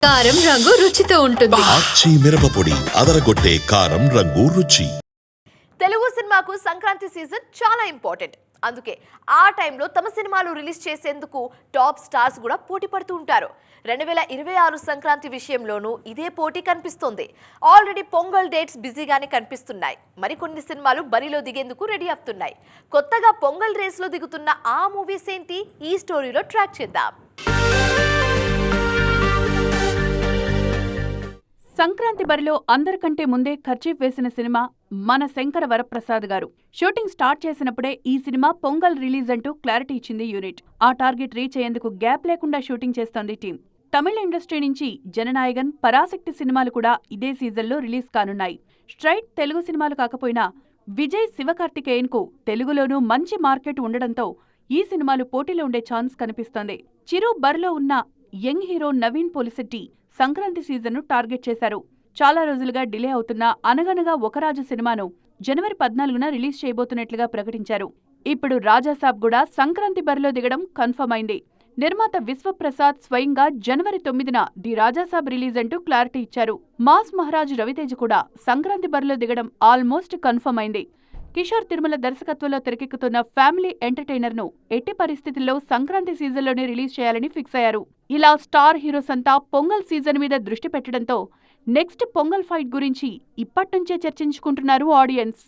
కారం రంగు రుచితో ఉంటుంది. ఆచి మిరపపొడి అదరగొట్టే కారం రంగు రుచి. తెలుగు సినిమాకు సంక్రాంతి సీజన్ చాలా ఇంపార్టెంట్. అందుకే ఆ టైంలో తమ సినిమాలు రిలీజ్ చేసేందుకు టాప్ స్టార్స్ కూడా పోటీ పడుతూ ఉంటారు. 2026 సంక్రాంతి విషయంలోనూ ఇదే పోటీ కనిపిస్తోంది. ఆల్రెడీ పొంగల్ డేట్స్ బిజీగానే కనిపిస్తున్నాయి. మరికొన్ని సినిమాలు బరిలో దిగేందుకు రెడీ అవుతున్నాయి. కొత్తగా పొంగల్ రేస్లో దిగుతున్న ఆ మూవీస్ ఏంటి, ఈ స్టోరీలో ట్రాక్ చేద్దాం. సంక్రాంతి బరిలో అందరికంటే ముందే ఖర్చీఫ్ వేసిన సినిమా మన శంకర వరప్రసాద్ గారు. షూటింగ్ స్టార్ట్ చేసినప్పుడే ఈ సినిమా పొంగల్ రిలీజ్ అంటూ క్లారిటీ ఇచ్చింది యూనిట్. ఆ టార్గెట్ రీచ్ అయ్యేందుకు గ్యాప్ లేకుండా షూటింగ్ చేస్తోంది టీం. తమిళ ఇండస్ట్రీ నుంచి జననాయగన్, పరాశక్తి సినిమాలు కూడా ఇదే సీజన్లో రిలీజ్ కానున్నాయి. స్ట్రైట్ తెలుగు సినిమాలు కాకపోయినా విజయ్ శివకార్తికేయన్ కు తెలుగులోనూ మంచి మార్కెట్ ఉండడంతో ఈ సినిమాలు పోటీలో ఉండే ఛాన్స్ కనిపిస్తోంది. చిరు బరిలో ఉన్న యంగ్ హీరో నవీన్ పోలిశెట్టి సంక్రాంతి సీజన్ను టార్గెట్ చేశారు. చాలా రోజులుగా డిలే అవుతున్న అనగనగా ఒకరాజు సినిమాను జనవరి 14న రిలీజ్ చేయబోతున్నట్లుగా ప్రకటించారు. ఇప్పుడు రాజాసాబ్ కూడా సంక్రాంతి బరిలో దిగడం కన్ఫర్మ్ అయింది. నిర్మాత విశ్వప్రసాద్ స్వయంగా జనవరి 9న ది రాజాసాబ్ రిలీజ్ అంటూ క్లారిటీ ఇచ్చారు. మాస్ మహారాజ్ రవితేజ కూడా సంక్రాంతి బరిలో దిగడం ఆల్మోస్ట్ కన్ఫర్మ్ అయింది. కిషోర్ తిరుమల దర్శకత్వంలో తెరకెక్కుతున్న ఫ్యామిలీ ఎంటర్టైనర్ ను ఎట్టి పరిస్థితుల్లో సంక్రాంతి సీజన్లోనే రిలీజ్ చేయాలని ఫిక్స్ అయ్యారు. ఇలా స్టార్ హీరోస్ అంతా పొంగల్ సీజన్ మీద దృష్టి పెట్టడంతో నెక్స్ట్ పొంగల్ ఫైట్ గురించి ఇప్పట్నుంచే చర్చించుకుంటున్నారు ఆడియన్స్.